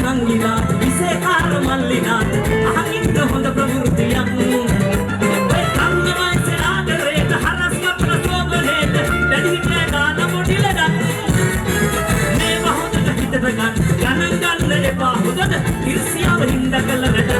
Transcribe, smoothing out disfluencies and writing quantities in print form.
නංගිනාත් විසේකාර මල්ලිනාත් අහන් ඉන්න හොඳ ප්‍රවෘත්තියක් ඔය කම්ම වයසේ ආදරේට හරස්ම ප්‍රසෝබනේට දැඩිහිටේ ගාන මොඩිලඩක් මේව හොඳට හිතට ගන්න ගණන් ගන්න එපා හොඳට ඉර්සියාව හින්දා කළ වැඩ